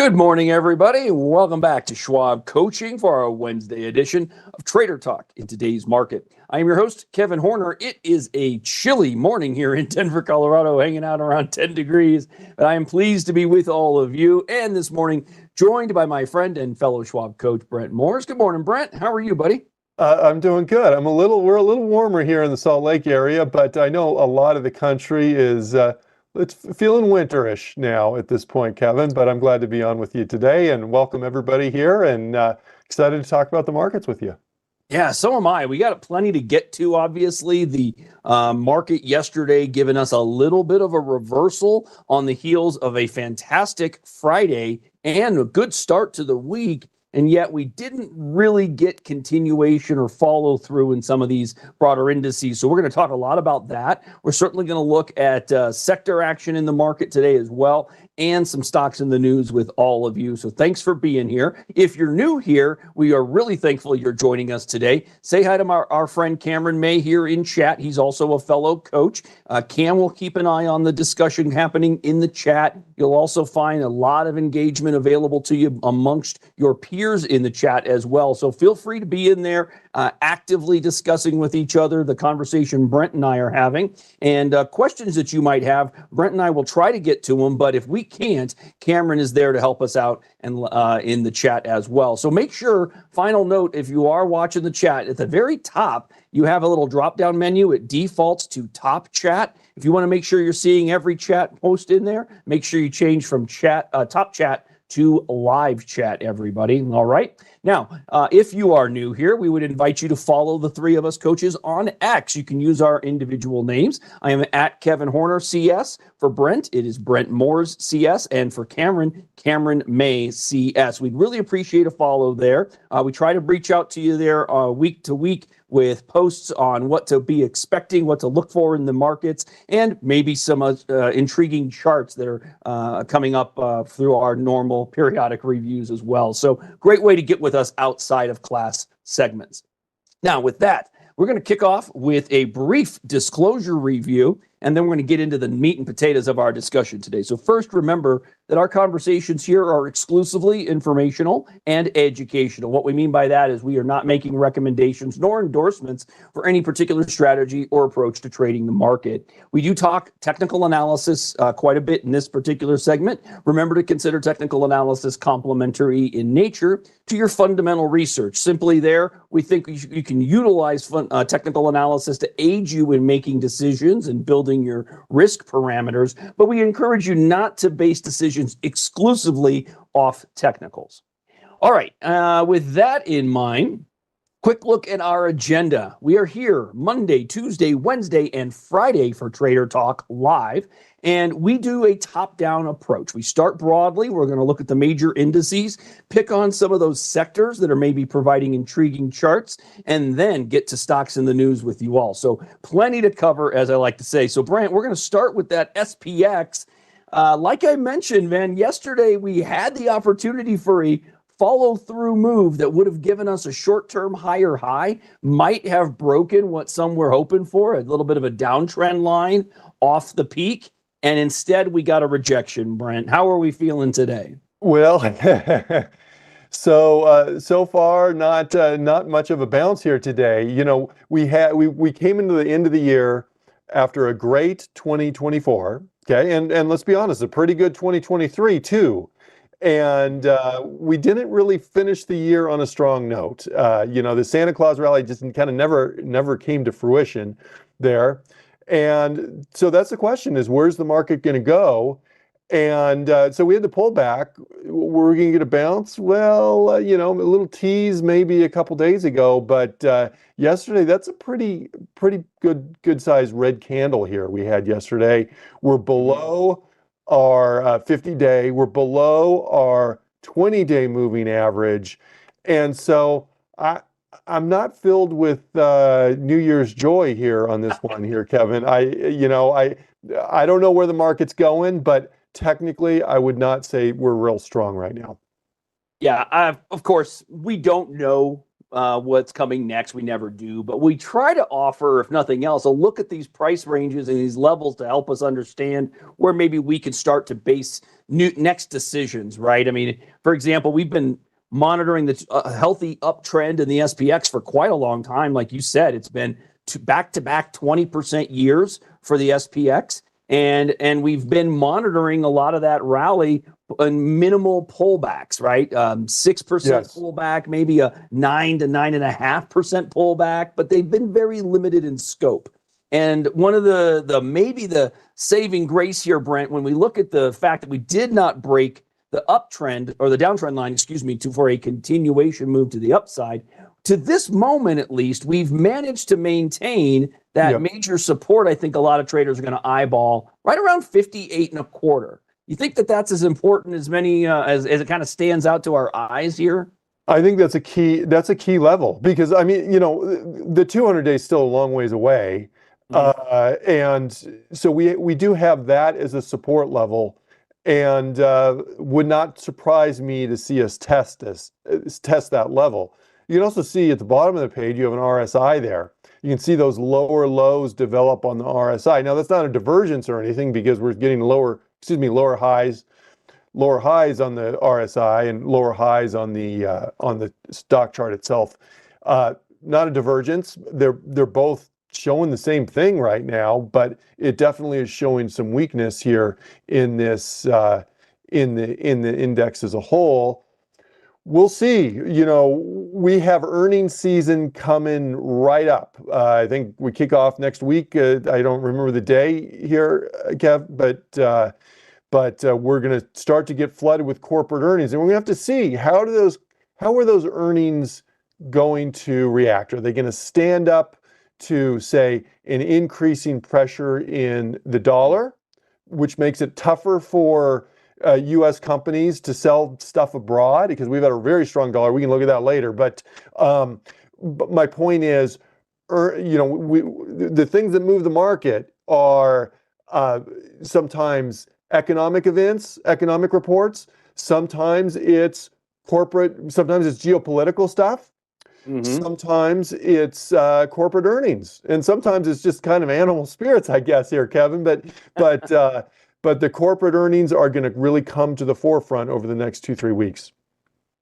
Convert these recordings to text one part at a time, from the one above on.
Good morning, everybody. Welcome back to Schwab Coaching for our Wednesday edition of Trader Talk in today's market. I am your host, Kevin Horner. It is a chilly morning here in Denver, Colorado, hanging out around 10 degrees. But I am pleased to be with all of you. And this morning, joined by my friend and fellow Schwab coach, Brent Morris. Good morning, Brent. How are you, buddy? I'm doing good. We're a little warmer here in the Salt Lake area, but I know a lot of the country is it's feeling winterish now at this point, Kevin. But I'm glad to be on with you today and welcome everybody here and excited to talk about the markets with you. Yeah, so am I. We got plenty to get to, obviously. The market yesterday giving us a little bit of a reversal on the heels of a fantastic Friday and a good start to the week. And yet we didn't really get continuation or follow through in some of these broader indices. So we're going to talk a lot about that. We're certainly going to look at sector action in the market today as well, and some stocks in the news with all of you. So thanks for being here. If you're new here, we are really thankful you're joining us today. Say hi to our friend Cameron May here in chat. He's also a fellow coach. Cam will keep an eye on the discussion happening in the chat. You'll also find a lot of engagement available to you amongst your peers in the chat as well. So feel free to be in there actively discussing with each other the conversation Brent and I are having, and questions that you might have. Brent and I will try to get to them, but if we can't, Cameron is there to help us out and in the chat as well. So make sure, final note, if you are watching the chat, at the very top, you have a little drop-down menu. It defaults to top chat. If you want to make sure you're seeing every chat post in there, make sure you change from top chat to live chat, everybody. All right. Now, if you are new here, we would invite you to follow the three of us coaches on X. You can use our individual names. I am at Kevin Horner CS. For Brent, it is Brent Moores CS. And for Cameron, Cameron May CS. We'd really appreciate a follow there. We try to reach out to you there week to week with posts on what to be expecting, what to look for in the markets, and maybe some intriguing charts that are coming up through our normal periodic reviews as well. So great way to get with us outside of class segments. Now, with that, we're going to kick off with a brief disclosure review, and then we're going to get into the meat and potatoes of our discussion today. So first, remember that our conversations here are exclusively informational and educational. What we mean by that is we are not making recommendations nor endorsements for any particular strategy or approach to trading the market. We do talk technical analysis quite a bit in this particular segment. Remember to consider technical analysis complementary in nature to your fundamental research. Simply there, we think you can utilize technical analysis to aid you in making decisions and building your risk parameters, but we encourage you not to base decisions exclusively off technicals. All right, with that in mind, quick look at our agenda. We are here Monday, Tuesday, Wednesday, and Friday for Trader Talk Live, and we do a top-down approach. We start broadly. We're going to look at the major indices, pick on some of those sectors that are maybe providing intriguing charts, and then get to stocks in the news with you all. So plenty to cover, as I like to say. So, Brent, we're going to start with that SPX. Like I mentioned, man, yesterday we had the opportunity for a follow-through move that would have given us a short-term higher high, might have broken what some were hoping for, a little bit of a downtrend line off the peak, and instead we got a rejection, Brent. How are we feeling today? Well, so far not much of a bounce here today. You know, we came into the end of the year after a great 2024, okay, and let's be honest, a pretty good 2023 too. And we didn't really finish the year on a strong note. The Santa Claus rally just kind of never came to fruition there. And so that's the question, is where's the market going to go? And so we had to pull back. Were we going to get a bounce? Well, a little tease maybe a couple days ago, but yesterday, that's a pretty good sized red candle here we had yesterday. We're below our 50-day, we're below our 20-day moving average. And so I'm not filled with New Year's joy here on this one here, Kevin. I don't know where the market's going, but technically I would not say we're real strong right now. Yeah, of course, we don't know what's coming next. We never do, but we try to offer, if nothing else, a look at these price ranges and these levels to help us understand where maybe we can start to base next decisions, right? I mean, for example, we've been monitoring the healthy uptrend in the SPX for quite a long time. Like you said, it's been back-to-back 20% years for the SPX. And we've been monitoring a lot of that rally and minimal pullbacks, right? 6% Yes. pullback, maybe a 9 to 9.5% pullback, but they've been very limited in scope. And one of the maybe the saving grace here, Brent, when we look at the fact that we did not break the uptrend or the downtrend line, for a continuation move to the upside, to this moment at least, we've managed to maintain that major support. I think a lot of traders are going to eyeball right around 58.25. You think that that's as important as many as it kind of stands out to our eyes here? I think that's a key. That's a key level because I mean, the 200-day is still a long ways away, and so we do have that as a support level, and would not surprise me to see us test that level. You can also see at the bottom of the page you have an RSI there. You can see those lower lows develop on the RSI. Now that's not a divergence or anything because we're getting lower highs on the RSI and lower highs on the stock chart itself. Not a divergence. They're both showing the same thing right now, but it definitely is showing some weakness here in this in the index as a whole. We'll see. We have earnings season coming right up. I think we kick off next week. I don't remember the day here, Kev, but we're going to start to get flooded with corporate earnings, and we're going to have to see how are those earnings going to react? Are they going to stand up to, say, an increasing pressure in the dollar, which makes it tougher for U.S. companies to sell stuff abroad because we've got a very strong dollar. We can look at that later. But my point is, the things that move the market are sometimes economic events, economic reports. Sometimes it's sometimes it's geopolitical stuff. Sometimes it's corporate earnings, and sometimes it's just kind of animal spirits, I guess, here, Kevin. But the corporate earnings are going to really come to the forefront over the next 2-3 weeks.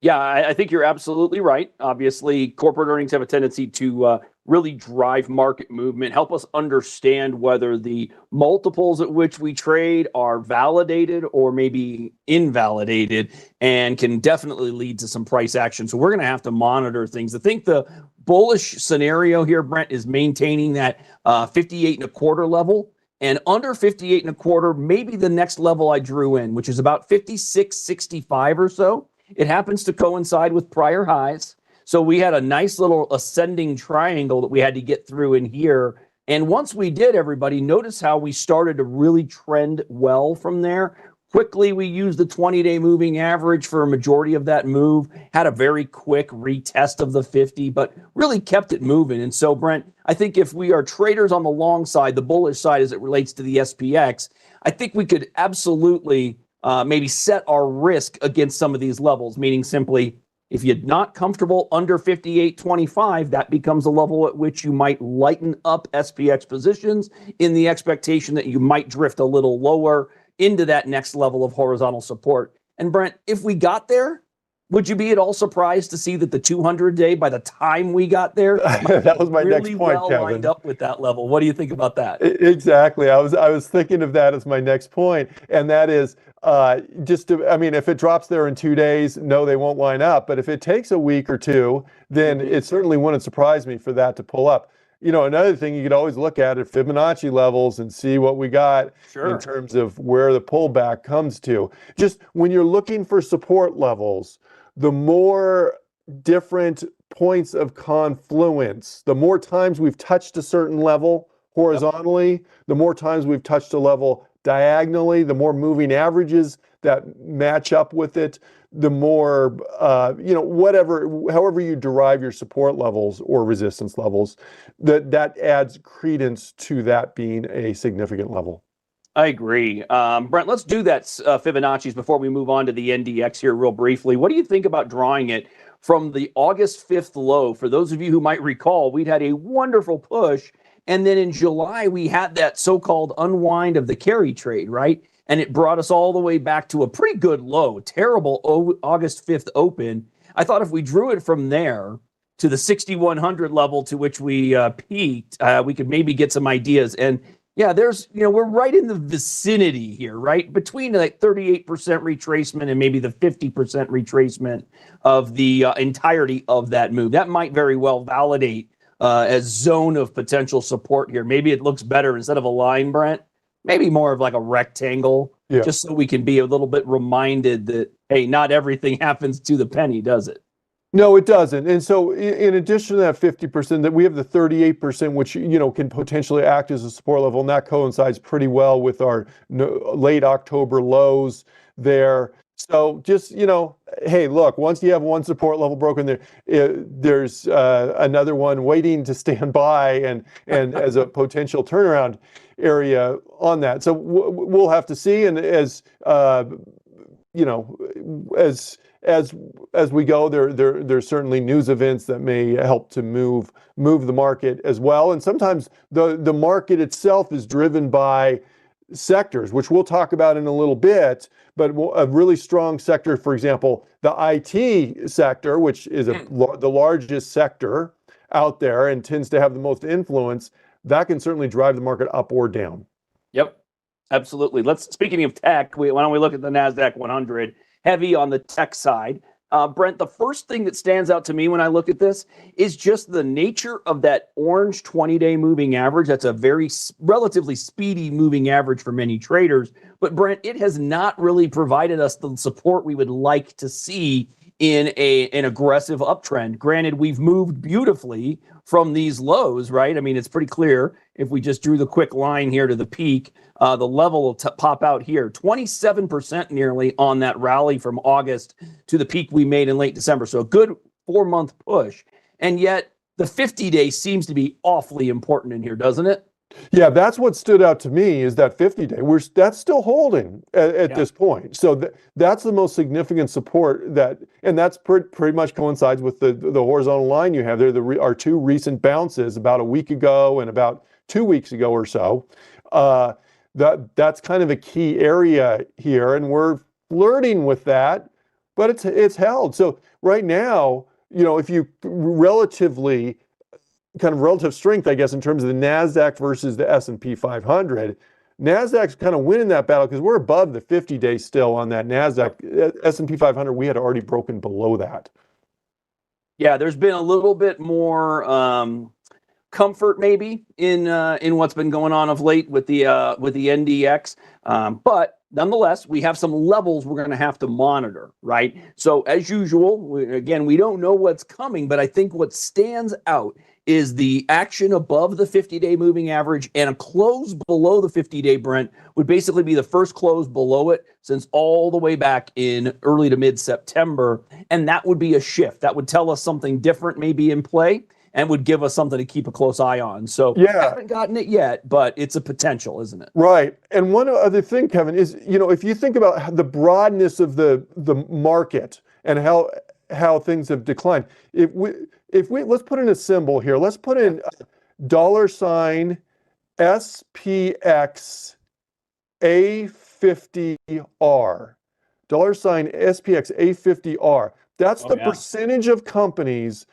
Yeah, I think you're absolutely right. Obviously, corporate earnings have a tendency to really drive market movement, help us understand whether the multiples at which we trade are validated or maybe invalidated, and can definitely lead to some price action. So we're going to have to monitor things. I think the bullish scenario here, Brent, is maintaining that 58.25 level. And under 58.25, maybe the next level I drew in, which is about 56.65 or so. It happens to coincide with prior highs. So we had a nice little ascending triangle that we had to get through in here. And once we did, everybody, notice how we started to really trend well from there. Quickly, we used the 20-day moving average for a majority of that move, had a very quick retest of the 50, but really kept it moving. And so, Brent, I think if we are traders on the long side, the bullish side as it relates to the SPX, I think we could absolutely maybe set our risk against some of these levels, meaning simply, if you're not comfortable under 58.25, that becomes a level at which you might lighten up SPX positions in the expectation that you might drift a little lower into that next level of horizontal support. And Brent, if we got there, would you be at all surprised to see that the 200-day, by the time we got there, that was my really next point, well Kevin. lined up with that level? What do you think about that? Exactly. I was thinking of that as my next point, and that is if it drops there in 2 days, no, they won't line up. But if it takes a week or two, then it certainly wouldn't surprise me for that to pull up. Another thing you could always look at are Fibonacci levels and see what we got in terms of where the pullback comes to. Just when you're looking for support levels, the more different points of confluence, the more times we've touched a certain level horizontally, the more times we've touched a level diagonally, the more moving averages that match up with it, the more, however you derive your support levels or resistance levels, that adds credence to that being a significant level. I agree. Brent, let's do that Fibonacci's before we move on to the NDX here real briefly. What do you think about drawing it from the August 5th low. For those of you who might recall, we'd had a wonderful push. And then in July, we had that so-called unwind of the carry trade, right? And it brought us all the way back to a pretty good low, terrible August 5th open. I thought if we drew it from there to the 6,100 level to which we peaked, we could maybe get some ideas. And yeah, we're right in the vicinity here, right? Between like 38% retracement and maybe the 50% retracement of the entirety of that move. That might very well validate as zone of potential support here. Maybe it looks better instead of a line, Brent, maybe more of like a rectangle, just so we can be a little bit reminded that, hey, not everything happens to the penny, does it? No, it doesn't. And so in addition to that 50%, that we have the 38%, which, can potentially act as a support level, and that coincides pretty well with our late October lows there. So just, hey, look, once you have one support level broken, there's another one waiting to stand by and as a potential turnaround area on that. So we'll have to see. And as we go, there's certainly news events that may help to move the market as well. And sometimes the market itself is driven by sectors, which we'll talk about in a little bit, but a really strong sector, for example, the IT sector, which is the largest sector out there and tends to have the most influence, that can certainly drive the market up or down. Yep, absolutely. Speaking of tech, why don't we look at the NASDAQ 100, heavy on the tech side. Brent, the first thing that stands out to me when I look at this is just the nature of that orange 20-day moving average. That's a very relatively speedy moving average for many traders. But Brent, it has not really provided us the support we would like to see in an aggressive uptrend. Granted, we've moved beautifully from these lows, right? I mean, it's pretty clear if we just drew the quick line here to the peak, the level will pop out here, 27% nearly on that rally from August to the peak we made in late December. So a good 4-month push. And yet the 50-day seems to be awfully important in here, doesn't it? Yeah, that's what stood out to me is that 50-day. That's still holding at this point. So that's the most significant support and that's pretty much coincides with the horizontal line you have there. Our two recent bounces about a week ago and about 2 weeks ago or so. That's kind of a key area here, and we're flirting with that, but it's held. So right now, if you relative strength, I guess, in terms of the NASDAQ versus the S&P 500, NASDAQ's kind of winning that battle because we're above the 50-day still on that NASDAQ. S&P 500, we had already broken below that. Yeah, there's been a little bit more comfort maybe in what's been going on of late with the NDX, but nonetheless, we have some levels we're going to have to monitor, right? So as usual, we don't know what's coming, but I think what stands out is the action above the 50-day moving average, and a close below the 50-day, Brent, would basically be the first close below it since all the way back in early to mid-September, and that would be a shift. That would tell us something different may be in play and would give us something to keep a close eye on. So I haven't gotten it yet, but it's a potential, isn't it? Right. And one other thing, Kevin, is, if you think about the broadness of the market and how things have declined, if we let's put in a symbol here. Let's put in $SPX A50R. $SPX A50R. That's the percentage of companies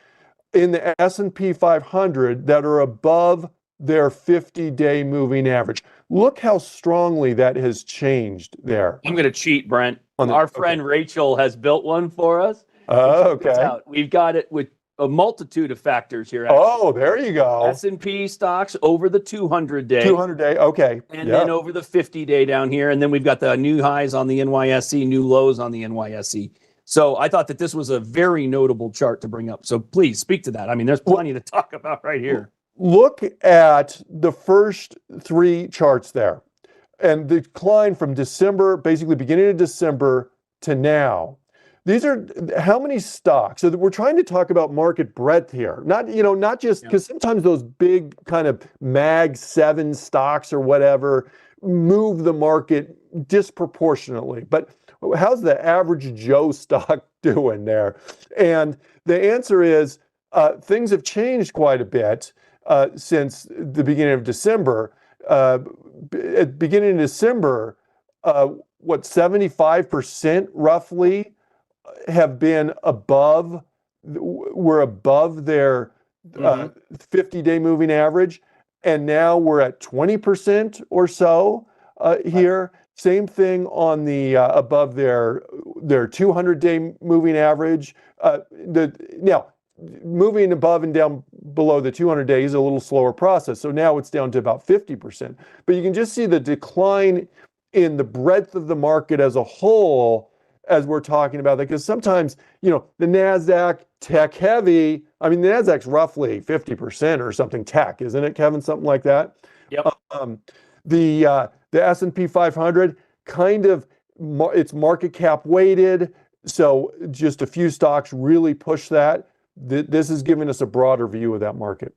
in the S&P 500 that are above their 50-day moving average. Look how strongly that has changed there. I'm going to cheat, Brent. Our friend Rachel has built one for us. Okay. We've got it with a multitude of factors here. Oh, there you go. S&P stocks over the 200-day. 200-day, okay. And then over the 50-day down here. And then we've got the new highs on the NYSE, new lows on the NYSE. So I thought that this was a very notable chart to bring up. So please speak to that. I mean, there's plenty to talk about right here. Look at the first three charts there and the decline from December, basically beginning of December to now. These are how many stocks. So we're trying to talk about market breadth here, not just because sometimes those big kind of Mag 7 stocks or whatever move the market disproportionately. But how's the average Joe stock doing there? And the answer is things have changed quite a bit since the beginning of December. At the beginning of December, what, 75% roughly have been above, we're above their 50-day moving average. And now we're at 20% or so here. Same thing on the above their 200-day moving average. Now, moving above and down below the 200-day is a little slower process. So now it's down to about 50%. But you can just see the decline in the breadth of the market as a whole as we're talking about that, because sometimes, the NASDAQ tech heavy, I mean, the NASDAQ's roughly 50% or something tech, isn't it, Kevin? Something like that. Yep. The S&P 500 kind of, it's market cap weighted. So just a few stocks really push that. This is giving us a broader view of that market.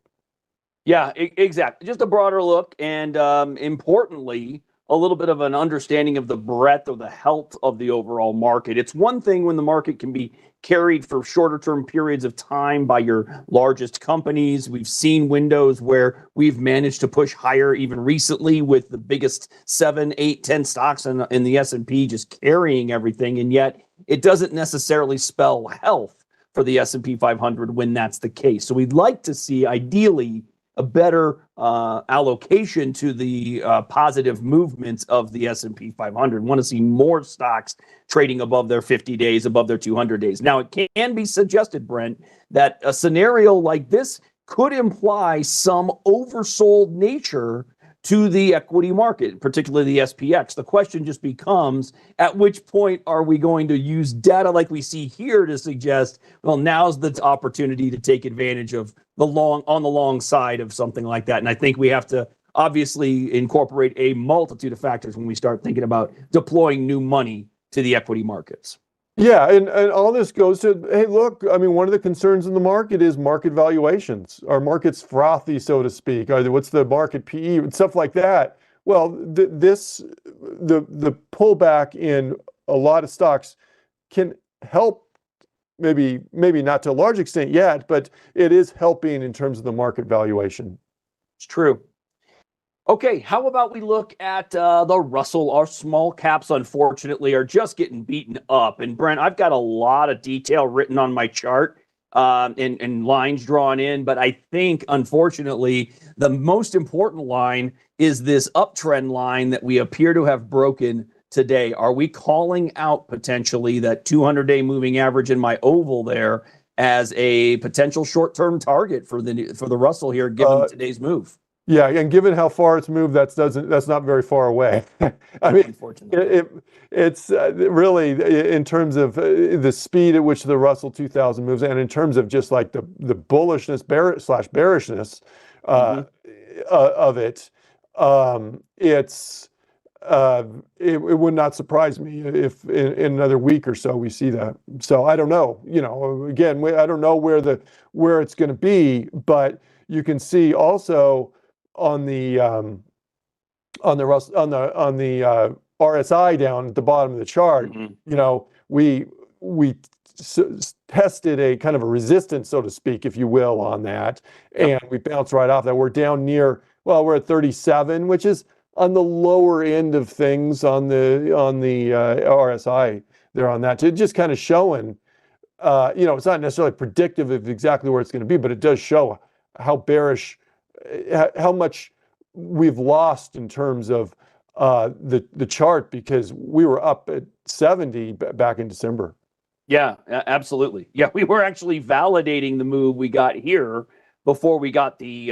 Yeah, exactly. Just a broader look, and importantly, a little bit of an understanding of the breadth or the health of the overall market. It's one thing when the market can be carried for shorter term periods of time by your largest companies. We've seen windows where we've managed to push higher even recently with the biggest 7, 8, 10 stocks in the S&P just carrying everything. And yet it doesn't necessarily spell health for the S&P 500 when that's the case. So we'd like to see, ideally, a better allocation to the positive movements of the S&P 500. We want to see more stocks trading above their 50 days, above their 200 days. Now, it can be suggested, Brent, that a scenario like this could imply some oversold nature to the equity market, particularly the SPX. The question just becomes, at which point are we going to use data like we see here to suggest, well, now's the opportunity to take advantage of the long side of something like that? And I think we have to obviously incorporate a multitude of factors when we start thinking about deploying new money to the equity markets. Yeah, and all this goes to, hey, look, I mean, one of the concerns in the market is market valuations. Are markets frothy, so to speak? What's the market PE and stuff like that? Well, the pullback in a lot of stocks can help, maybe not to a large extent yet, but it is helping in terms of the market valuation. It's true. Okay, how about we look at the Russell? Our small caps, unfortunately, are just getting beaten up. And Brent, I've got a lot of detail written on my chart and lines drawn in. But I think, unfortunately, the most important line is this uptrend line that we appear to have broken today. Are we calling out potentially that 200-day moving average in my oval there as a potential short-term target for the Russell here, given today's move? Yeah, and given how far it's moved, that's not very far away. I mean, it's really in terms of the speed at which the Russell 2000 moves, and in terms of just like the bullishness, bearishness of it. It would not surprise me if in another week or so we see that. So I don't know. Again, I don't know where it's going to be, but you can see also on the RSI down at the bottom of the chart, we tested a kind of a resistance, so to speak, if you will, on that, and we bounced right off that. We're down near, we're at 37, which is on the lower end of things on the RSI there on that. It's just kind of showing, it's not necessarily predictive of exactly where it's going to be, but it does show how bearish, how much we've lost in terms of the chart, because we were up at 70 back in December. Yeah, absolutely. Yeah, we were actually validating the move we got here before we got the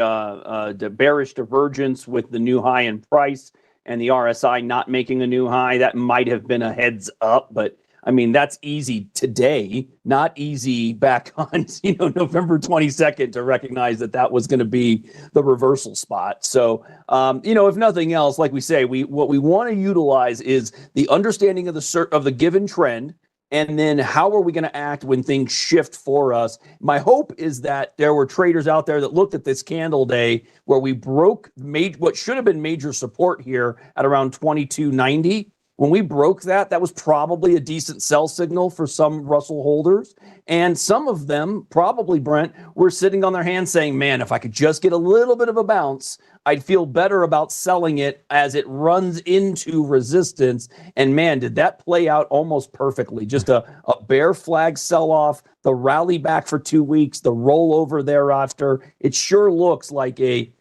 bearish divergence with the new high in price and the RSI not making a new high. That might have been a heads up, but I mean, that's easy today, not easy back on, November 22nd to recognize that was going to be the reversal spot. So, if nothing else, like we say, what we want to utilize is the understanding of the given trend, and then how are we going to act when things shift for us. My hope is that there were traders out there that looked at this candle day where we broke what should have been major support here at around 2290. When we broke that, that was probably a decent sell signal for some Russell holders. And some of them, probably Brent, were sitting on their hands saying, man, if I could just get a little bit of a bounce, I'd feel better about selling it as it runs into resistance. And man, did that play out almost perfectly. Just a bear flag sell-off, the rally back for 2 weeks, the rollover thereafter. It sure looks like a,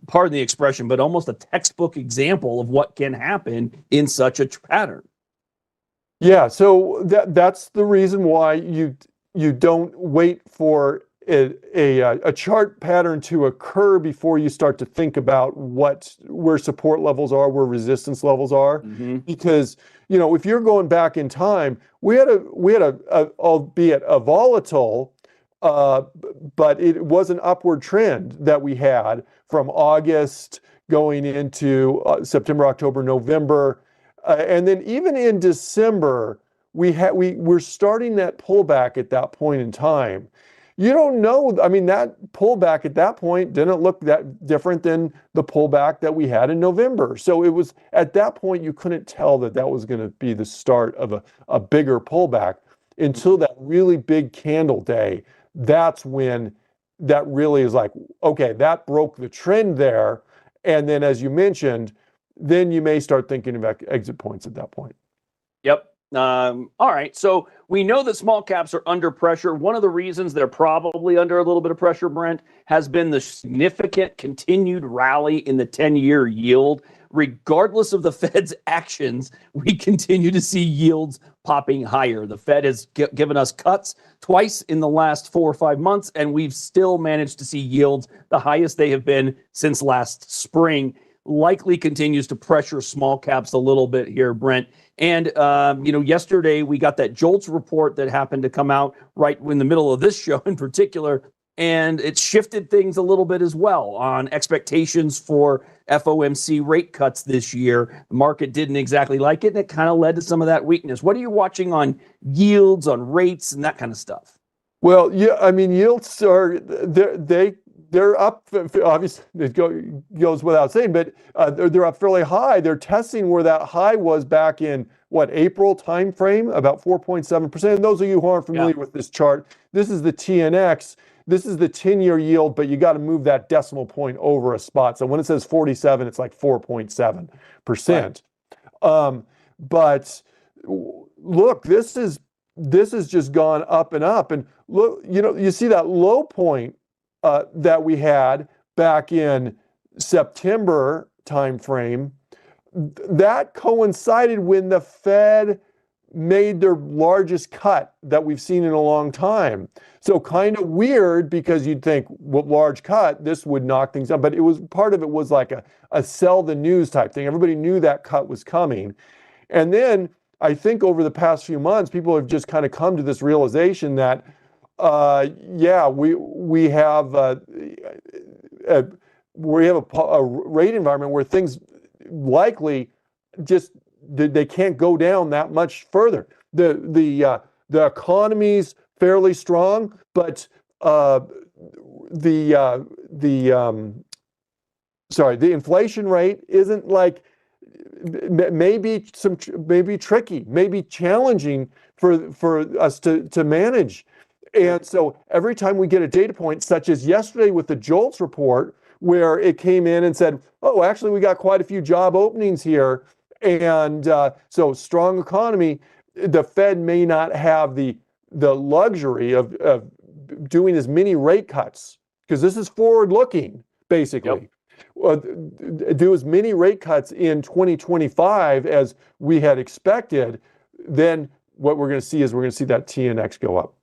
pardon the expression, but almost a textbook example of what can happen in such a pattern. Yeah, so that's the reason why you don't wait for a chart pattern to occur before you start to think about where support levels are, where resistance levels are, because if you're going back in time, we had a albeit a volatile, but it was an upward trend that we had from August going into September, October, November, and then even in December, we're starting that pullback at that point in time. You don't know. I mean, that pullback at that point didn't look that different than the pullback that we had in November. So it was at that point you couldn't tell that was going to be the start of a bigger pullback until that really big candle day. That's when that really is like, okay, that broke the trend there. And then, as you mentioned, then you may start thinking about exit points at that point. Yep. All right. So we know that small caps are under pressure. One of the reasons they're probably under a little bit of pressure, Brent, has been the significant continued rally in the 10-year yield. Regardless of the Fed's actions, we continue to see yields popping higher. The Fed has given us cuts twice in the last 4 or 5 months, and we've still managed to see yields the highest they have been since last spring. Likely continues to pressure small caps a little bit here, Brent. And, yesterday we got that JOLTS report that happened to come out right in the middle of this show in particular, and it shifted things a little bit as well on expectations for FOMC rate cuts this year. The market didn't exactly like it, and it kind of led to some of that weakness. What are you watching on yields, on rates, and that kind of stuff? Well, yeah, I mean, yields are, they're up, obviously it goes without saying, but they're up fairly high. They're testing where that high was back in, April time frame, about 4.7%. And those of you who aren't familiar with this chart, this is the TNX. This is the 10-year yield, but you got to move that decimal point over a spot. So when it says 47, it's like 4.7%. Right. But look, this has just gone up and up. And look, you see that low point that we had back in September timeframe, that coincided when the Fed made their largest cut that we've seen in a long time. So kind of weird, because you'd think, well, large cut, this would knock things up. But part of it was like a sell the news type thing. Everybody knew that cut was coming. And then I think over the past few months, people have just kind of come to this realization that we have a rate environment where things likely just they can't go down that much further. The economy's fairly strong, but the inflation rate isn't like, maybe tricky, maybe challenging for us to manage. And so every time we get a data point, such as yesterday with the JOLTS report, where it came in and said, oh, actually, we got quite a few job openings here. And so strong economy, the Fed may not have the luxury of doing as many rate cuts, because this is forward looking, basically. Yep. Do as many rate cuts in 2025 as we had expected, then what we're going to see is that TNX go up.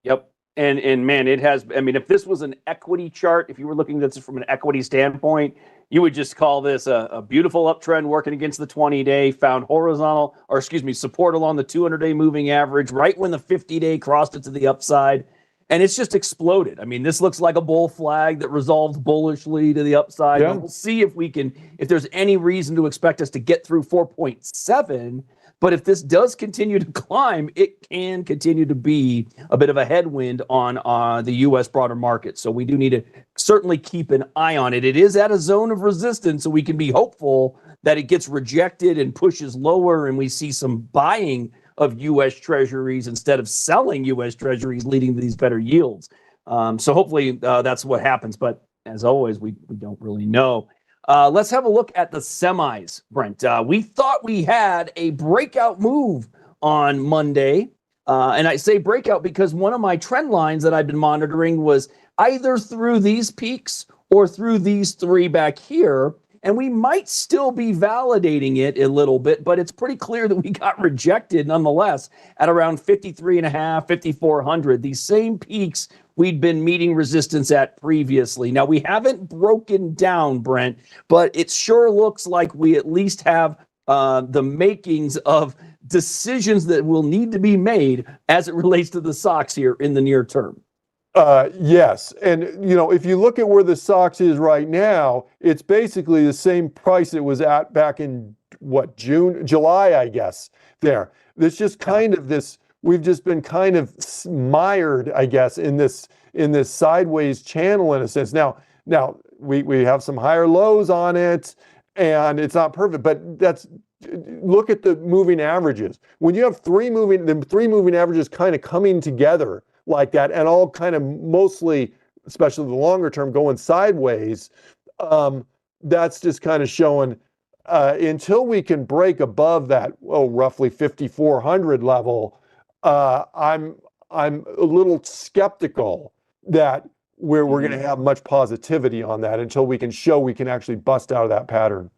Yep. And man, it has, I mean, if this was an equity chart, if you were looking at this from an equity standpoint, you would just call this a beautiful uptrend working against the 20-day, found support along the 200-day moving average, right when the 50-day crossed it to the upside. And it's just exploded. I mean, this looks like a bull flag that resolved bullishly to the upside. Yeah. We'll see if there's any reason to expect us to get through 4.7. But if this does continue to climb, it can continue to be a bit of a headwind on the U.S. broader market. So we do need to certainly keep an eye on it. It is at a zone of resistance, so we can be hopeful that it gets rejected and pushes lower, and we see some buying of U.S. Treasuries instead of selling U.S. Treasuries, leading to these better yields. So hopefully that's what happens. But as always, we don't really know. Let's have a look at the semis, Brent. We thought we had a breakout move on Monday. And I say breakout because one of my trend lines that I've been monitoring was either through these peaks or through these three back here. And we might still be validating it a little bit, but it's pretty clear that we got rejected nonetheless at around 53.5, 5,400, these same peaks we'd been meeting resistance at previously. Now, we haven't broken down, Brent, but it sure looks like we at least have the makings of decisions that will need to be made as it relates to the SOX here in the near term. Yes. And, if you look at where the SOX is right now, it's basically the same price it was at back in July, I guess, there. There's just kind of this, we've just been kind of mired, I guess, in this sideways channel in a sense. Now we have some higher lows on it and it's not perfect, but look at the moving averages. When you have three moving averages kind of coming together like that and all kind of mostly, especially the longer term, going sideways, that's just kind of showing until we can break above that roughly 5,400 level, I'm a little skeptical that we're going to have much positivity on that until we can show we can actually bust out of that pattern.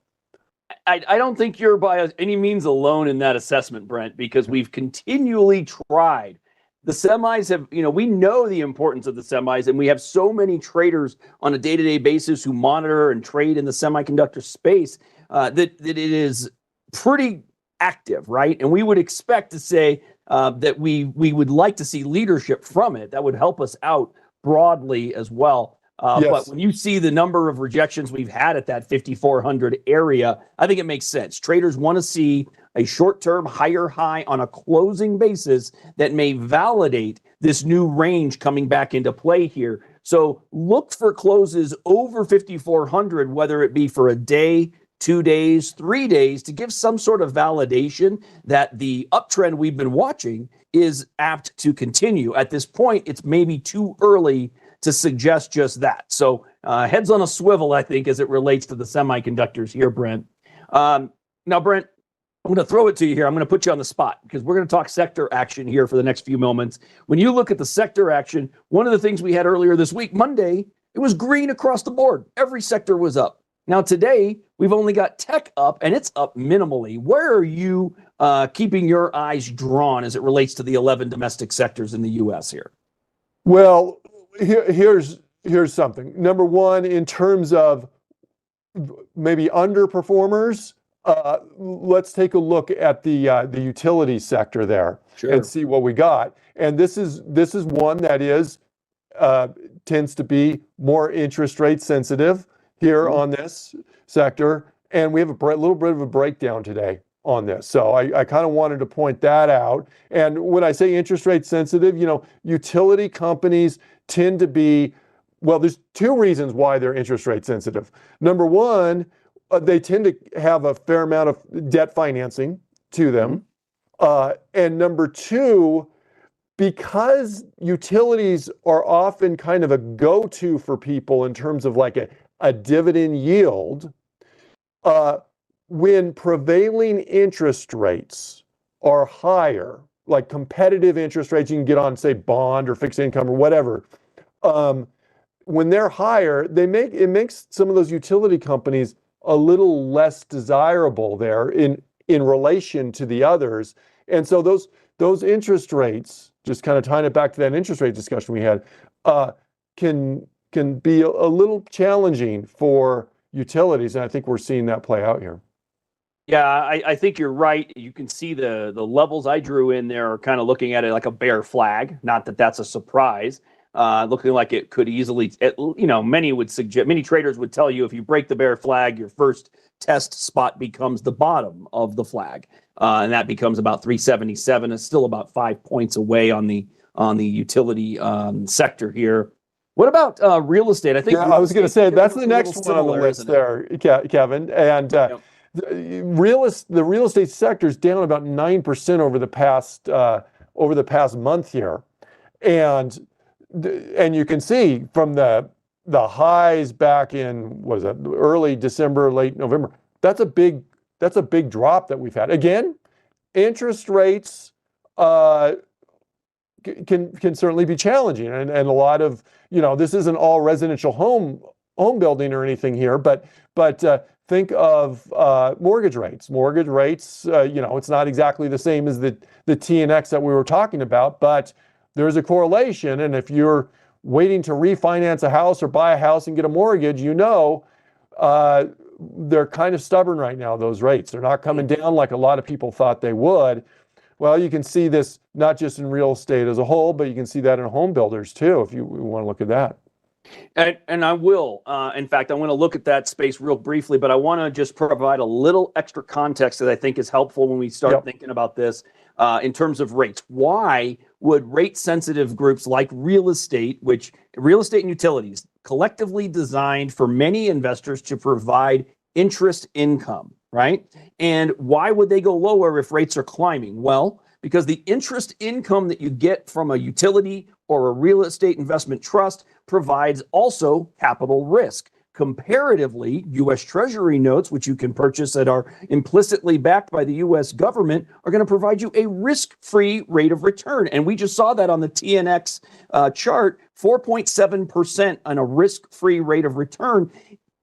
I don't think you're by any means alone in that assessment, Brent, because we've continually tried. The semis have, we know the importance of the semis, and we have so many traders on a day-to-day basis who monitor and trade in the semiconductor space that it is pretty active, right? And we would expect to say that we would like to see leadership from it. That would help us out broadly as well. Yes. But when you see the number of rejections we've had at that 5,400 area, I think it makes sense. Traders want to see a short-term higher high on a closing basis that may validate this new range coming back into play here. So look for closes over 5,400, whether it be for a day, 2 days, 3 days, to give some sort of validation that the uptrend we've been watching is apt to continue. At this point, it's maybe too early to suggest just that. So heads on a swivel, I think, as it relates to the semiconductors here, Brent. Now, Brent, I'm going to throw it to you here. I'm going to put you on the spot because we're going to talk sector action here for the next few moments. When you look at the sector action, one of the things we had earlier this week, Monday, it was green across the board. Every sector was up. Now, today, we've only got tech up, and it's up minimally. Where are you keeping your eyes drawn as it relates to the 11 domestic sectors in the U.S. here? Well, here's something. Number one, in terms of maybe underperformers, let's take a look at the utility sector there. Sure. And see what we got. And this is one that tends to be more interest rate sensitive here on this sector, and we have a little bit of a breakdown today on this. So I kind of wanted to point that out. And when I say interest rate sensitive, utility companies tend to be, well, there's two reasons why they're interest rate sensitive. Number one, they tend to have a fair amount of debt financing to them. And number two, because utilities are often kind of a go-to for people in terms of like a dividend yield, when prevailing interest rates are higher, like competitive interest rates you can get on, say, bond or fixed income or whatever, when they're higher, it makes some of those utility companies a little less desirable there in relation to the others. And so those interest rates, just kind of tying it back to that interest rate discussion we had, can be a little challenging for utilities, and I think we're seeing that play out here. Yeah, I think you're right. You can see the levels I drew in there are kind of looking at it like a bear flag. Not that that's a surprise. Looking like it could easily, many traders would tell you if you break the bear flag, your first test spot becomes the bottom of the flag, and that becomes about 377. It's still about 5 points away on the utility sector here. What about real estate? I think I was going to say that's the next one on the list there, Kevin. And the real estate sector is down about 9% over the past month here, and you can see from the highs back in, what is that, early December, late November. That's a big drop that we've had. Again, interest rates can certainly be challenging, and a lot of, this isn't all residential home building or anything here, but think of mortgage rates. Mortgage rates, it's not exactly the same as the TNX that we were talking about, but there's a correlation. And if you're waiting to refinance a house or buy a house and get a mortgage, they're kind of stubborn right now, those rates. They're not coming down like a lot of people thought they would. Well, you can see this not just in real estate as a whole, but you can see that in home builders too, if you want to look at that. And I will. In fact, I want to look at that space real briefly, but I want to just provide a little extra context that I think is helpful when we start thinking about this in terms of rates. Why would rate-sensitive groups like real estate and utilities, collectively designed for many investors to provide interest income, right? And why would they go lower if rates are climbing? Well, because the interest income that you get from a utility or a real estate investment trust provides also capital risk. Comparatively, U.S. Treasury notes, which you can purchase that are implicitly backed by the U.S. government, are going to provide you a risk-free rate of return. And we just saw that on the TNX chart, 4.7% on a risk-free rate of return.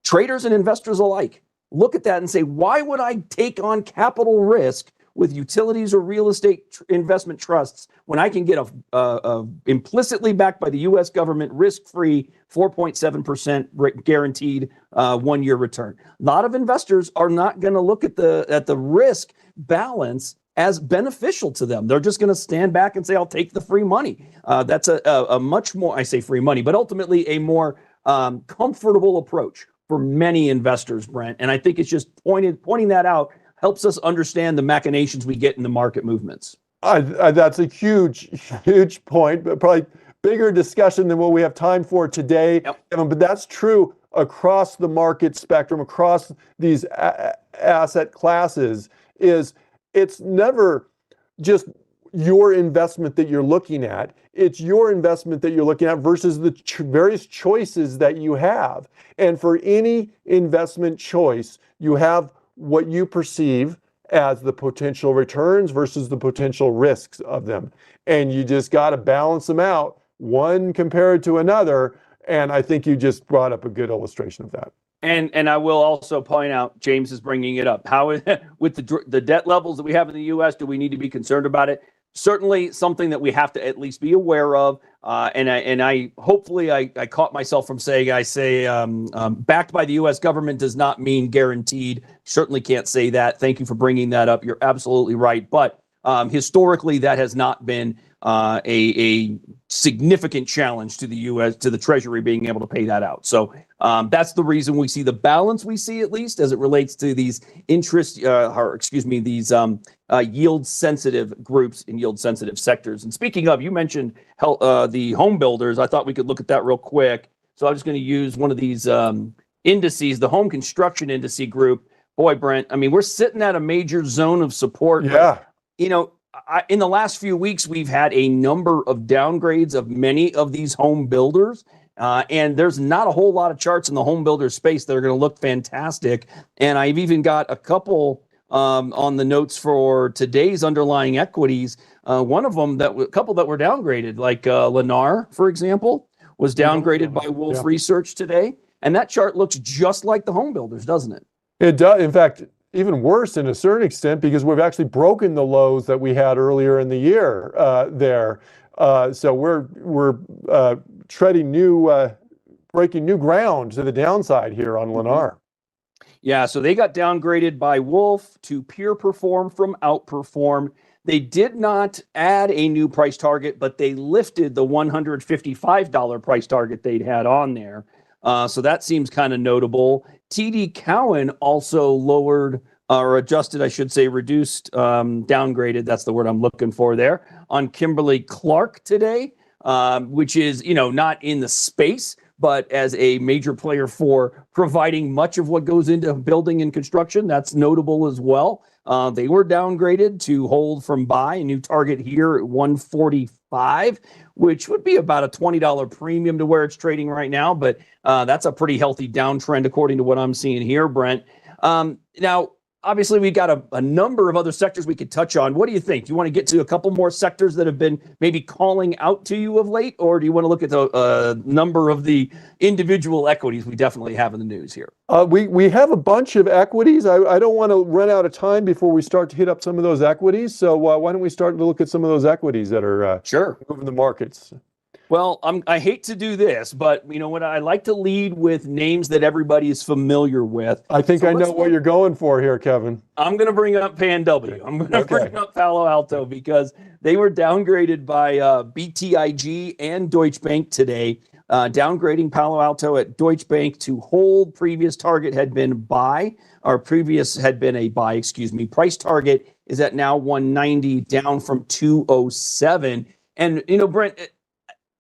Traders and investors alike look at that and say, why would I take on capital risk with utilities or real estate investment trusts when I can get a implicitly backed by the U.S. government risk-free 4.7% guaranteed 1-year return? A lot of investors are not going to look at the risk balance as beneficial to them. They're just going to stand back and say, I'll take the free money. That's a much more, I say free money, but ultimately a more comfortable approach for many investors, Brent. And I think it's just pointing that out helps us understand the machinations we get in the market movements. That's a huge point, but probably bigger discussion than what we have time for today. Kevin, but that's true across the market spectrum, across these asset classes. It's never just your investment that you're looking at. It's your investment that you're looking at versus the various choices that you have. And for any investment choice, you have what you perceive as the potential returns versus the potential risks of them. And you just got to balance them out, one compared to another. And I think you just brought up a good illustration of that. And I will also point out, James is bringing it up, how with the debt levels that we have in the U.S., do we need to be concerned about it? Certainly something that we have to at least be aware of. And I hopefully I caught myself from saying, backed by the U.S. government does not mean guaranteed. Certainly can't say that. Thank you for bringing that up. You're absolutely right. But historically, that has not been a significant challenge to the U.S., to the Treasury being able to pay that out. So that's the reason we see the balance we see, at least as it relates to these yield-sensitive groups in yield-sensitive sectors. And speaking of, you mentioned the home builders. I thought we could look at that real quick. So I'm just going to use one of these indices, the home construction indice group. Boy, Brent, I mean, we're sitting at a major zone of support. Yeah. But, in the last few weeks, we've had a number of downgrades of many of these home builders. And there's not a whole lot of charts in the home builder space that are going to look fantastic. And I've even got a couple on the notes for today's underlying equities. One of them, a couple that were downgraded, like Lennar, for example, was downgraded by Wolf Research today. And that chart looks just like the home builders, doesn't it? It does. In fact, even worse in a certain extent, because we've actually broken the lows that we had earlier in the year there. So we're treading breaking new ground to the downside here on Lennar. Yeah, so they got downgraded by Wolf to peer perform from outperform. They did not add a new price target, but they lifted the $155 price target they'd had on there. So that seems kind of notable. TD Cowen also lowered or adjusted, I should say, reduced, downgraded. That's the word I'm looking for there on Kimberly Clark today, which is, not in the space, but as a major player for providing much of what goes into building and construction, that's notable as well. They were downgraded to hold from buy, a new target here at 145, which would be about a $20 premium to where it's trading right now. But that's a pretty healthy downtrend according to what I'm seeing here, Brent. Now, obviously, we've got a number of other sectors we could touch on. What do you think? Do you want to get to a couple more sectors that have been maybe calling out to you of late, or do you want to look at the number of the individual equities we definitely have in the news here? We have a bunch of equities. I don't want to run out of time before we start to hit up some of those equities. So why don't we start to look at some of those equities that are sure moving the markets? Well, I hate to do this, but you know what? I like to lead with names that everybody is familiar with. I think I know what you're going for here, Kevin. I'm going to bring up PanW. I'm going to bring up Palo Alto because they were downgraded by BTIG and Deutsche Bank today. Downgrading Palo Alto at Deutsche Bank to hold. Previous target had been buy, or previous had been a buy, excuse me. Price target is at now 190, down from 207. And, you know, Brent,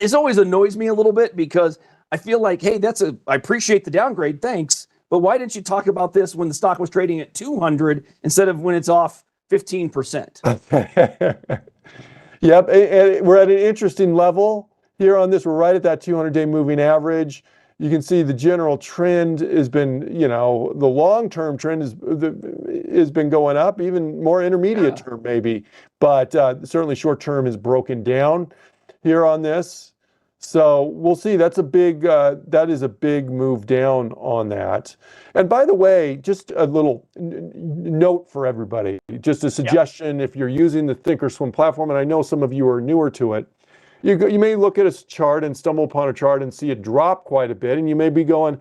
this always annoys me a little bit because I feel like, hey, I appreciate the downgrade, thanks, but why didn't you talk about this when the stock was trading at 200 instead of when it's off 15%? Yep, and we're at an interesting level here on this. We're right at that 200-day moving average. You can see the general trend has been, you know, the long-term trend has been going up, even more intermediate term maybe, but certainly short-term is broken down here on this. So we'll see. That's that is a big move down on that. And by the way, just a little note for everybody, just a suggestion. If you're using the Thinkorswim platform, and I know some of you are newer to it, you may look at a chart and stumble upon a chart and see it drop quite a bit. And you may be going,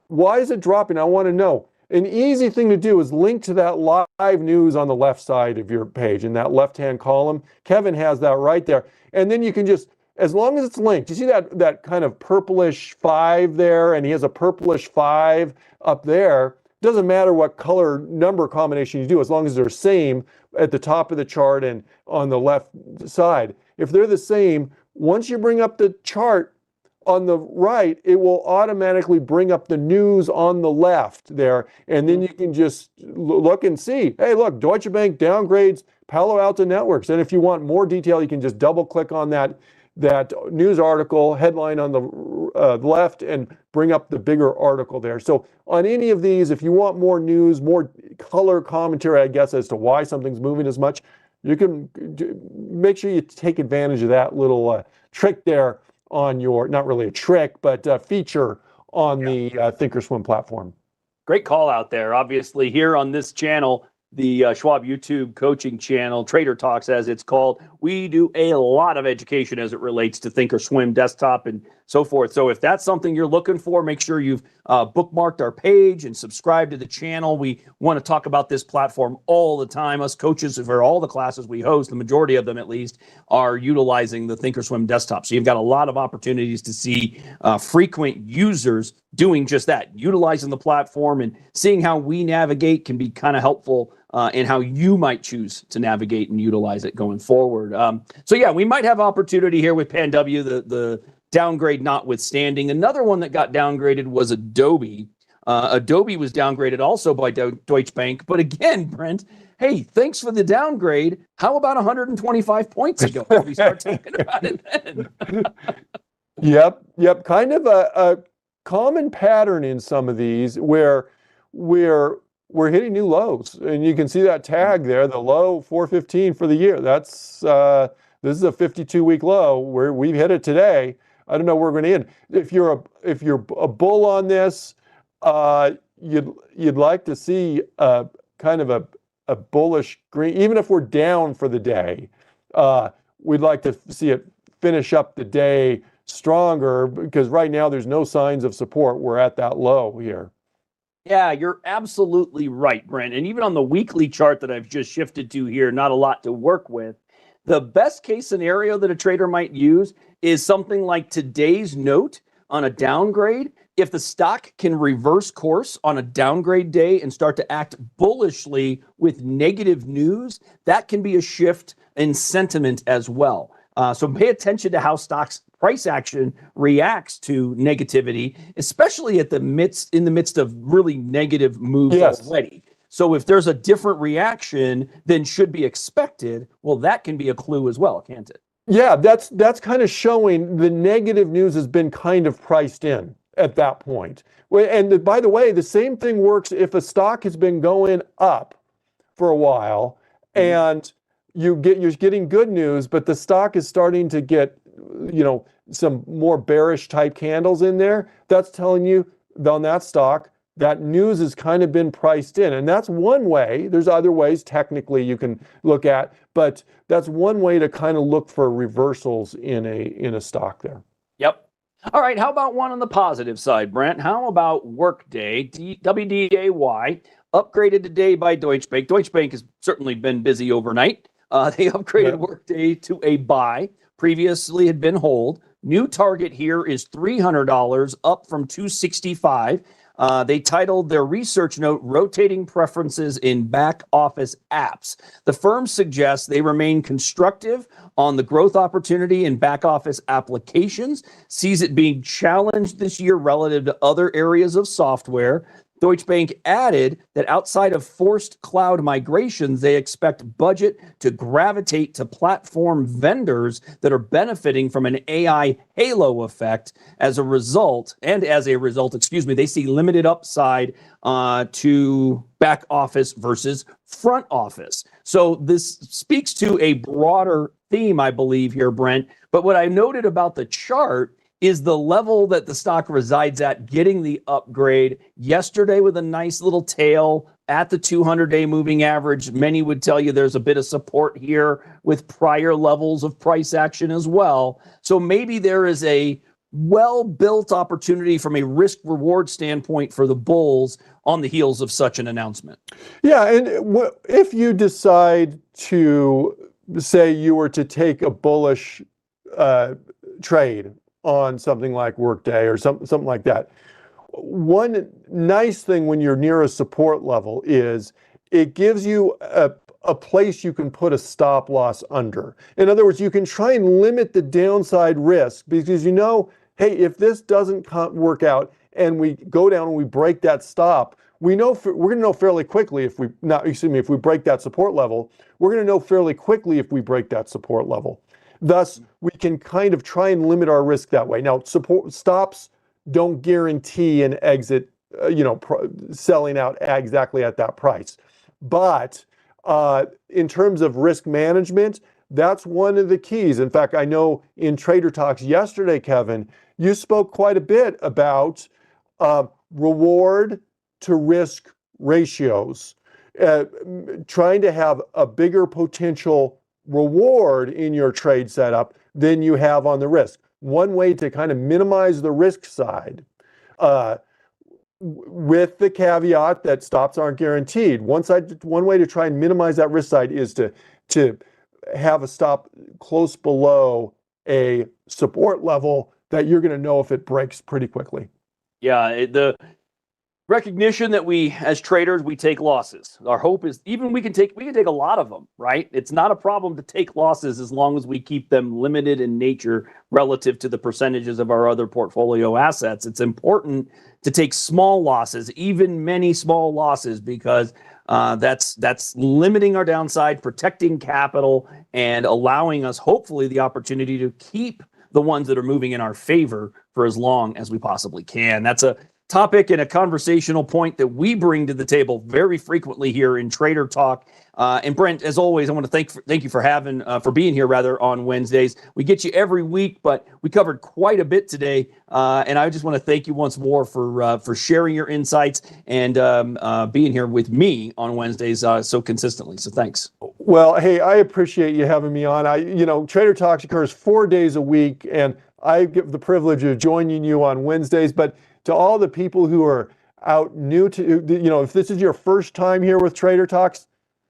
why is it dropping? I want to know. An easy thing to do is link to that live news on the left side of your page in that left-hand column. Kevin has that right there. And then you can just, as long as it's linked, you see that kind of purplish 5 there, and he has a purplish 5 up there. Doesn't matter what color number combination you do, as long as they're same at the top of the chart and on the left side. If they're the same, once you bring up the chart on the right, it will automatically bring up the news on the left there. And then you can just look and see, hey, look, Deutsche Bank downgrades Palo Alto Networks. And if you want more detail, you can just double click on that news article headline on the left and bring up the bigger article there. So on any of these, if you want more news, more color commentary, I guess, as to why something's moving as much, you can make sure you take advantage of that little trick there on your, not really a trick, but feature on the Thinkorswim platform. Great call out there. Obviously, here on this channel, the Schwab YouTube coaching channel, Trader Talks as it's called, we do a lot of education as it relates to Thinkorswim desktop and so forth. So if that's something you're looking for, make sure you've bookmarked our page and subscribe to the channel. We want to talk about this platform all the time. Us coaches, for all the classes we host, the majority of them at least, are utilizing the Thinkorswim desktop. So you've got a lot of opportunities to see frequent users doing just that, utilizing the platform, and seeing how we navigate can be kind of helpful in how you might choose to navigate and utilize it going forward. So yeah, we might have opportunity here with PanW, the downgrade notwithstanding. Another one that got downgraded was Adobe. Adobe was downgraded also by Deutsche Bank. But again, Brent, hey, thanks for the downgrade. How about 125 points ago? We start talking about it then. Yep. Kind of a common pattern in some of these where we're hitting new lows, and you can see that tag there, the low 415 for the year. That's this is a 52-week low where we've hit it today. I don't know where we're going to end. If you're a bull on this, you'd like to see kind of a bullish green, even if we're down for the day. We'd like to see it finish up the day stronger, because right now there's no signs of support. We're at that low here. Yeah, you're absolutely right, Brent. And even on the weekly chart that I've just shifted to here, not a lot to work with. The best case scenario that a trader might use is something like today's note on a downgrade. If the stock can reverse course on a downgrade day and start to act bullishly with negative news, that can be a shift in sentiment as well. So pay attention to how stocks price action reacts to negativity, especially in the midst of really negative moves already. So if there's a different reaction than should be expected, well, that can be a clue as well, can't it? Yeah, that's kind of showing the negative news has been kind of priced in at that point. And by the way, the same thing works if a stock has been going up for a while and you're getting good news, but the stock is starting to get, some more bearish type candles in there. That's telling you on that stock, that news has kind of been priced in. And that's one way. There's other ways technically you can look at, but that's one way to kind of look for reversals in a stock there. Yep. All right. How about one on the positive side, Brent? How about Workday, WDAY, upgraded today by Deutsche Bank. Deutsche Bank has certainly been busy overnight. They upgraded Workday to a buy. Previously had been hold. New target here is $300, up from $265. They titled their research note, Rotating Preferences in Back Office Apps. The firm suggests they remain constructive on the growth opportunity in back office applications, sees it being challenged this year relative to other areas of software. Deutsche Bank added that outside of forced cloud migrations, they expect budget to gravitate to platform vendors that are benefiting from an AI halo effect. As a result, they see limited upside to back office versus front office. So this speaks to a broader theme, I believe here, Brent. But what I noted about the chart is the level that the stock resides at, getting the upgrade yesterday with a nice little tail at the 200-day moving average. Many would tell you there's a bit of support here with prior levels of price action as well. So maybe there is a well-built opportunity from a risk-reward standpoint for the bulls on the heels of such an announcement. Yeah, and if you decide to, say you were to take a bullish trade on something like Workday or something like that. One nice thing when you're near a support level is it gives you a place you can put a stop loss under. In other words, you can try and limit the downside risk because hey, if this doesn't work out and we go down and we break that stop, we're going to know fairly quickly if we break that support level, we're going to know fairly quickly if we break that support level. Thus, we can kind of try and limit our risk that way. Now, support stops don't guarantee an exit, selling out exactly at that price. But in terms of risk management, that's one of the keys. In fact, I know in Trader Talks yesterday, Kevin, you spoke quite a bit about reward to risk ratios, trying to have a bigger potential reward in your trade setup than you have on the risk. One way to kind of minimize the risk side, with the caveat that stops aren't guaranteed. One way to try and minimize that risk side is to have a stop close below a support level that you're going to know if it breaks pretty quickly. Yeah, the recognition that we, as traders, we take losses. Our hope is we can take a lot of them, right? It's not a problem to take losses as long as we keep them limited in nature relative to the percentages of our other portfolio assets. It's important to take small losses, even many small losses, because that's limiting our downside, protecting capital, and allowing us, hopefully, the opportunity to keep the ones that are moving in our favor for as long as we possibly can. That's a topic and a conversational point that we bring to the table very frequently here in Trader Talk. And Brent, as always, I want to thank you for being here on Wednesdays. We get you every week, but we covered quite a bit today. And I just want to thank you once more for sharing your insights and being here with me on Wednesdays so consistently. So thanks. Well, hey, I appreciate you having me on. Trader Talks occurs 4 days a week, and I get the privilege of joining you on Wednesdays. But to all the people who are out new to, if this is your first time here with Trader Talks,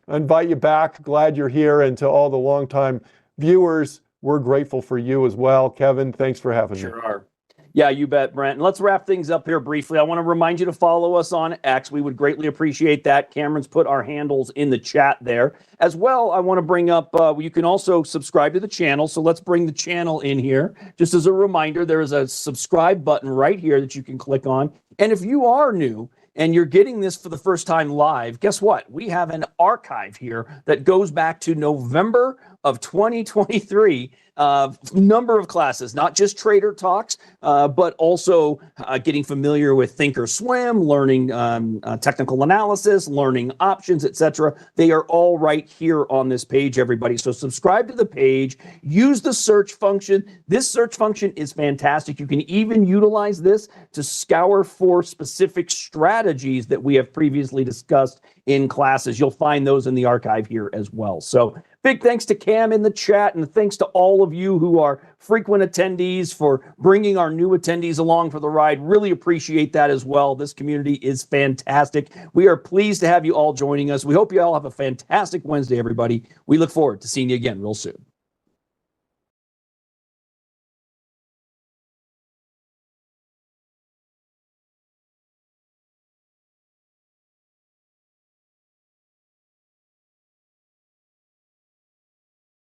I invite you back. Glad you're here. And to all the longtime viewers, we're grateful for you as well. Kevin, thanks for having me. Sure are. Yeah, you bet, Brent. And let's wrap things up here briefly. I want to remind you to follow us on X. We would greatly appreciate that. Cameron's put our handles in the chat there. As well, I want to bring up, you can also subscribe to the channel. So let's bring the channel in here. Just as a reminder, there is a subscribe button right here that you can click on. And if you are new and you're getting this for the first time live, guess what? We have an archive here that goes back to November of 2023. Number of classes, not just trader talks, but also getting familiar with Thinkorswim, learning technical analysis, learning options, etc. They are all right here on this page, everybody. So subscribe to the page, use the search function. This search function is fantastic. You can even utilize this to scour for specific strategies that we have previously discussed in classes. You'll find those in the archive here as well. So big thanks to Cam in the chat, and thanks to all of you who are frequent attendees for bringing our new attendees along for the ride. Really appreciate that as well. This community is fantastic. We are pleased to have you all joining us. We hope you all have a fantastic Wednesday, everybody. We look forward to seeing you again real soon.